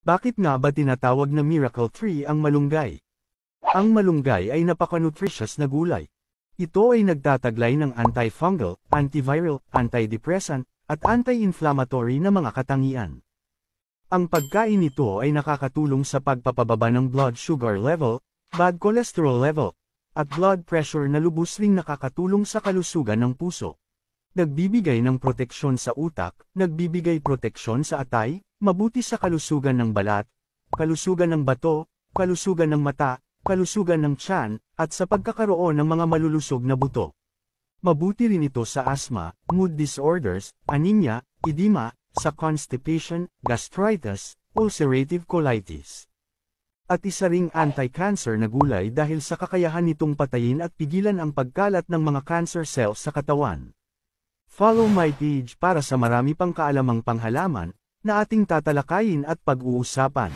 Bakit nga ba tinatawag na miracle tree ang malunggay? Ang malunggay ay napaka-nutritious na gulay. Ito ay nagtataglay ng antifungal, antiviral, antidepressant, at anti-inflammatory na mga katangian. Ang pagkain nito ay nakakatulong sa pagpapababa ng blood sugar level, bad cholesterol level, at blood pressure na lubos ring nakakatulong sa kalusugan ng puso. Nagbibigay ng proteksyon sa utak, nagbibigay proteksyon sa atay, mabuti sa kalusugan ng balat, kalusugan ng bato, kalusugan ng mata, kalusugan ng tiyan, at sa pagkakaroon ng mga malulusog na buto. Mabuti rin ito sa asthma, mood disorders, anemia, edema, sa constipation, gastritis, ulcerative colitis. At isa ring anti-cancer na gulay dahil sa kakayahan nitong patayin at pigilan ang pagkalat ng mga cancer cells sa katawan. Follow my page para sa marami pang kaalamang panghalaman na ating tatalakayin at pag-uusapan.